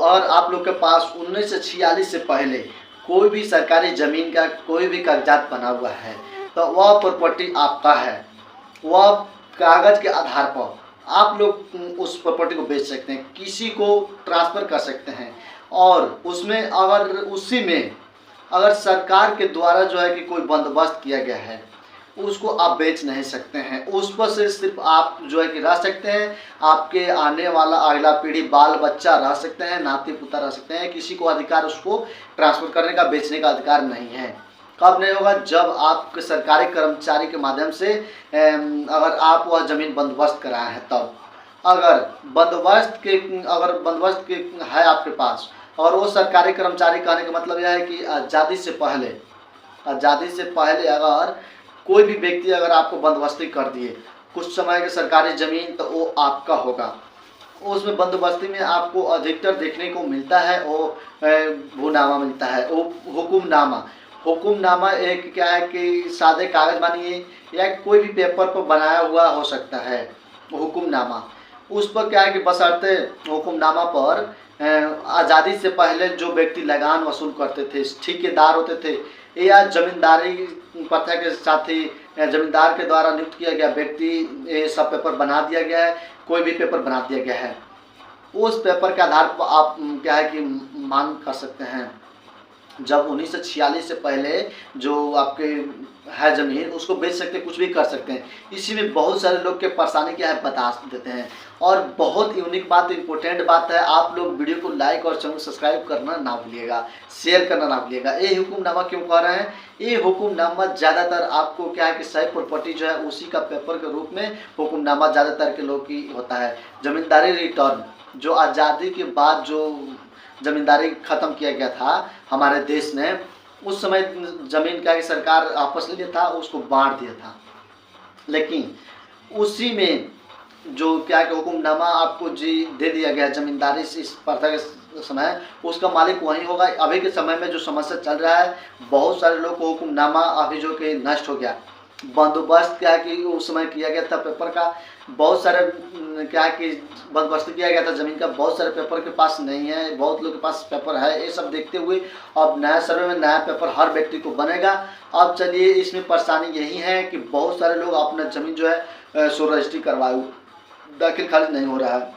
और आप लोग के पास 1946 से पहले कोई भी सरकारी ज़मीन का कोई भी कागजात बना हुआ है तो वह प्रॉपर्टी आपका है। वह कागज़ के आधार पर आप लोग उस प्रॉपर्टी को बेच सकते हैं, किसी को ट्रांसफ़र कर सकते हैं। और उसमें अगर उसी में अगर सरकार के द्वारा जो है कि कोई बंदोबस्त किया गया है उसको आप बेच नहीं सकते हैं। उस पर से सिर्फ आप जो है कि रह सकते हैं, आपके आने वाला अगला पीढ़ी बाल बच्चा रह सकते हैं, नाती पुता रह सकते हैं। किसी को अधिकार उसको ट्रांसफ़र करने का, बेचने का अधिकार नहीं है। कब नहीं होगा? जब आप सरकारी कर्मचारी के माध्यम से अगर आप वह ज़मीन बंदोबस्त कराए हैं तब। अगर बंदोबस्त के है आपके पास और वो सरकारी कर्मचारी, कहने का मतलब यह है कि आज़ादी से पहले अगर कोई भी व्यक्ति अगर आपको बंदोबस्ती कर दिए कुछ समय की सरकारी ज़मीन तो वो आपका होगा। उसमें बंदोबस्ती में आपको अधिकतर देखने को मिलता है वो भूनामा मिलता है, वो हुकुमनामा एक क्या है कि सादे कागज़ मानिए या कोई भी पेपर पर बनाया हुआ हो सकता है हुकुमनामा। उस पर क्या है कि बशर्ते हुकुमनामा पर आज़ादी से पहले जो व्यक्ति लगान वसूल करते थे, ठेकेदार होते थे या जमींदारी प्रथा के साथ ही जमींदार के द्वारा नियुक्त किया गया व्यक्ति, ये सब पेपर बना दिया गया है, कोई भी पेपर बना दिया गया है। उस पेपर के आधार पर आप क्या है कि मांग कर सकते हैं। जब 1946 से पहले जो आपके है ज़मीन उसको बेच सकते हैं, कुछ भी कर सकते हैं। इसी में बहुत सारे लोग के परेशानी क्या है बता देते हैं। और बहुत यूनिक बात, इम्पोर्टेंट बात है, आप लोग वीडियो को लाइक और चैनल सब्सक्राइब करना ना भूलिएगा, शेयर करना ना भूलिएगा। ये हुकुमनामा क्यों कह रहे हैं? ये हुकुमनामा ज़्यादातर आपको क्या है कि सही प्रॉपर्टी जो है उसी का पेपर के रूप में हुकुमनामा ज़्यादातर के लोग की होता है। ज़मींदारी रिटर्न जो आज़ादी के बाद जो ज़मींदारी ख़त्म किया गया था हमारे देश में, उस समय ज़मीन का सरकार आपस ले लिया था, उसको बांट दिया था। लेकिन उसी में जो क्या कि हुकुमनामा आपको जी दे दिया गया ज़मींदारी से इस प्रथा के समय, उसका मालिक वही होगा। अभी के समय में जो समस्या चल रहा है, बहुत सारे लोग को हुकुमनामा अभी जो कि नष्ट हो गया। बंदोबस्त क्या है कि उस समय किया गया था पेपर का, बहुत सारे क्या है कि बंदोबस्त किया गया था ज़मीन का, बहुत सारे पेपर के पास नहीं है, बहुत लोग के पास पेपर है। ये सब देखते हुए अब नया सर्वे में नया पेपर हर व्यक्ति को बनेगा। अब चलिए, इसमें परेशानी यही है कि बहुत सारे लोग अपना ज़मीन जो है सो रजिस्ट्री करवाए, दाखिल खारिज नहीं हो रहा है।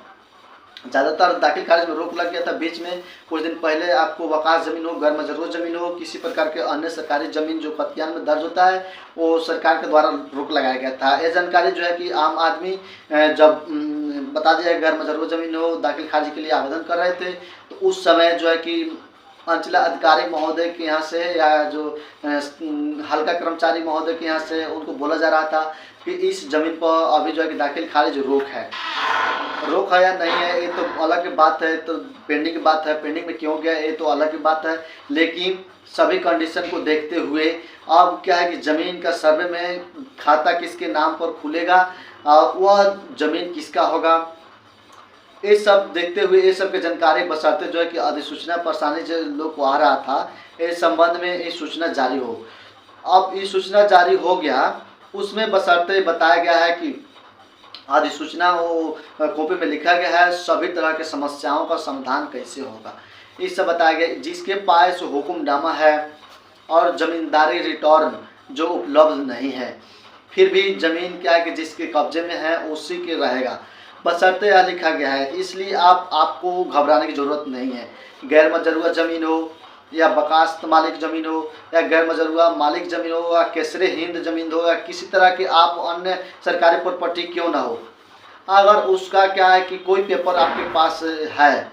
ज़्यादातर दाखिल खारिज में रोक लग गया था बीच में कुछ दिन पहले। आपको वकास ज़मीन हो, गैर मजरूह ज़मीन हो, किसी प्रकार के अन्य सरकारी ज़मीन जो खतियान में दर्ज होता है, वो सरकार के द्वारा रोक लगाया गया था। ये जानकारी जो है कि आम आदमी जब बता दिया गैर मजरूह ज़मीन हो, दाखिल खारिज के लिए आवेदन कर रहे थे, तो उस समय जो है कि अंचलाधिकारी महोदय के यहाँ से या जो हल्का कर्मचारी महोदय के यहाँ से उनको बोला जा रहा था कि इस ज़मीन पर अभी जो है कि दाखिल खारिज रोक है या नहीं है, ये तो अलग की बात है। तो पेंडिंग की बात है, पेंडिंग में क्यों गया ये तो अलग की बात है। लेकिन सभी कंडीशन को देखते हुए अब क्या है कि ज़मीन का सर्वे में खाता किसके नाम पर खुलेगा, वह ज़मीन किसका होगा, ये सब देखते हुए ये सब की जानकारी बसाते जो है कि अधिसूचना परेशानी जो लोग को आ रहा था, इस संबंध में ये सूचना जारी हो। अब ये सूचना जारी हो गया, उसमें बशर्ते बताया गया है कि अधिसूचना वो कॉपी में लिखा गया है सभी तरह के समस्याओं का समाधान कैसे होगा, इस सब बताया गया। जिसके पास हुकुमनामा है और ज़मींदारी रिटर्न जो उपलब्ध नहीं है, फिर भी ज़मीन क्या है कि जिसके कब्जे में है उसी के रहेगा, बशर्ते यह लिखा गया है। इसलिए आपको घबराने की ज़रूरत नहीं है। गैर मजरूह ज़मीन हो या बकास्त मालिक ज़मीन हो या गैर मजरूह मालिक ज़मीन हो या केसरे हिंद ज़मीन हो या किसी तरह की आप अन्य सरकारी प्रॉपर्टी क्यों ना हो, अगर उसका क्या है कि कोई पेपर आपके पास है,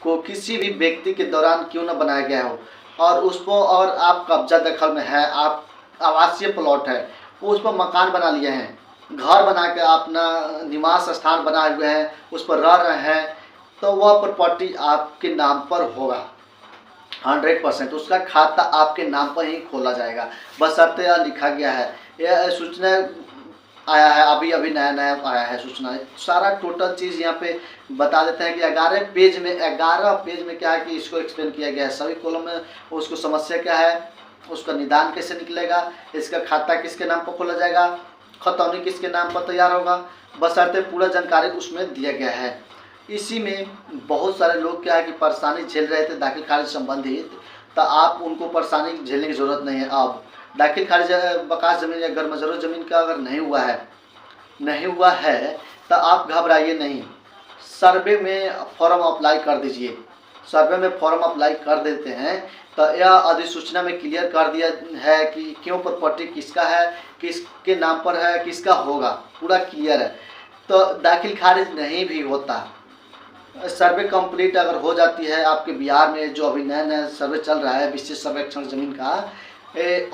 को किसी भी व्यक्ति के दौरान क्यों ना बनाया गया हो, और उस पर और आप कब्जा दखल में है, आप आवासीय प्लॉट है, उस पर मकान बना लिए हैं, घर बना के अपना निवास स्थान बनाए हुए हैं, उस पर रह रहे हैं, तो वह प्रॉपर्टी आपके नाम पर होगा 100%। उसका खाता आपके नाम पर ही खोला जाएगा, बशर्ते यह लिखा गया है। यह सूचना आया है, अभी नया आया है सूचना। सारा टोटल चीज़ यहाँ पे बता देते हैं कि 11 पेज में क्या है कि इसको एक्सप्लेन किया गया है सभी कॉलम में। उसको समस्या क्या है, उसका निदान कैसे निकलेगा, इसका खाता किसके नाम पर खोला जाएगा, खतौनी किसके नाम पर तैयार होगा, बशर्ते पूरा जानकारी उसमें दिया गया है। इसी में बहुत सारे लोग क्या है कि परेशानी झेल रहे थे दाखिल खारिज संबंधित, तो आप उनको परेशानी झेलने की ज़रूरत नहीं है। अब दाखिल खारिज बकास ज़मीन या गैर मंजूर ज़मीन का अगर नहीं हुआ है तो आप घबराइए नहीं, सर्वे में फॉर्म अप्लाई कर दीजिए। सर्वे में फॉर्म अप्लाई कर देते हैं तो यह अधिसूचना में क्लियर कर दिया है कि क्यों प्रॉपर्टी किसका है, किसके नाम पर है, किसका होगा, पूरा क्लियर है। तो दाखिल खारिज नहीं भी होता, सर्वे कंप्लीट अगर हो जाती है आपके बिहार में, जो अभी नया नया सर्वे चल रहा है विशेष सर्वेक्षण ज़मीन का,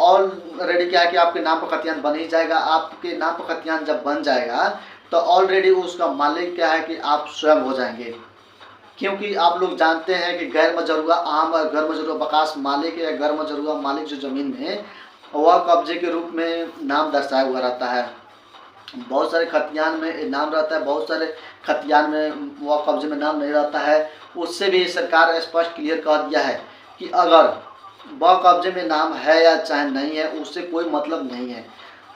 ऑलरेडी क्या है कि आपके नाम पर खतियान बन ही जाएगा। आपके नाम पर खतियान जब बन जाएगा तो ऑलरेडी उसका मालिक क्या है कि आप स्वयं हो जाएंगे, क्योंकि आप लोग जानते हैं कि गैर मजरूआ आम और गैर मजरूआ बकास मालिक या गैर मजरूआ मालिक जो ज़मीन में वह कब्जे के रूप में नाम दर्शाया हुआ रहता है। बहुत सारे खतियान में नाम रहता है, बहुत सारे खतियान में वह कब्जे में नाम नहीं रहता है। उससे भी सरकार स्पष्ट क्लियर कर दिया है कि अगर वह कब्जे में नाम है या चाहे नहीं है उससे कोई मतलब नहीं है।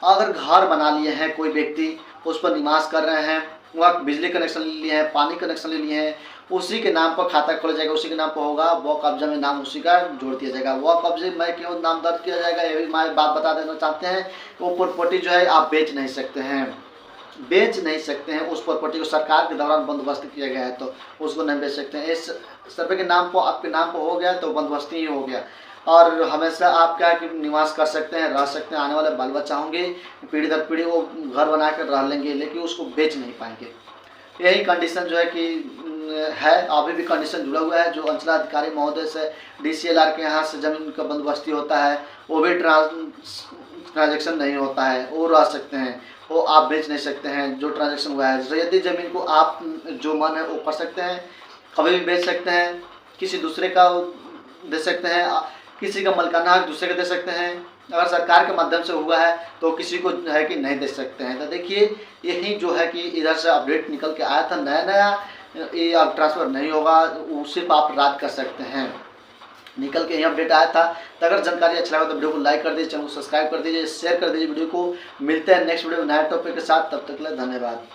अगर घर बना लिए हैं कोई व्यक्ति, उस पर निवास कर रहे हैं, वह बिजली कनेक्शन ले लिए हैं, पानी कनेक्शन ले लिए हैं, उसी के नाम पर खाता खोला जाएगा, उसी के नाम पर होगा, वह कब्जा में नाम उसी का जोड़ दिया जाएगा। वह कब्जे में क्यों नाम दर्ज किया जाएगा ये भी हमारी बात बता देना चाहते हैं। वो प्रॉपर्टी जो है आप बेच नहीं सकते हैं, उस प्रॉपर्टी को सरकार के दौरान बंदोबस्त किया गया है तो उसको नहीं बेच सकते हैं। इस सर्वे के नाम पर आपके नाम पर हो गया तो बंदोबस्ती ही हो गया, और हमेशा आप क्या कि निवास कर सकते हैं, रह सकते हैं। आने वाले बाल बच्चा होंगे, पीढ़ी दर पीढ़ी वो घर बना कर रह लेंगे, लेकिन उसको बेच नहीं पाएंगे। यही कंडीशन जो है कि है, अभी भी कंडीशन जुड़ा हुआ है। जो अंचलाधिकारी महोदय से DCLR के यहाँ से ज़मीन का बंदोबस्ती होता है वो भी ट्रांजेक्शन नहीं होता है, वो रह सकते हैं, वो आप बेच नहीं सकते हैं जो ट्रांजेक्शन हुआ है। रैयती ज़मीन को आप जो मन है वो कर सकते हैं, कभी भी बेच सकते हैं, किसी दूसरे का दे सकते हैं, किसी का मलकाना हक दूसरे को दे सकते हैं। अगर सरकार के माध्यम से हुआ है तो किसी को है कि नहीं दे सकते हैं। तो देखिए यही जो है कि इधर से अपडेट निकल के आया था नया, ये अब ट्रांसफ़र नहीं होगा, वो सिर्फ आप रात कर सकते हैं, निकल के यही अपडेट आया था। तो अगर जानकारी अच्छा लगा तो वीडियो को लाइक कर दीजिए, चैनल को सब्सक्राइब कर दीजिए, शेयर कर दीजिए वीडियो को। मिलते हैं नेक्स्ट वीडियो में नया टॉपिक के साथ, तब तक के लिए धन्यवाद।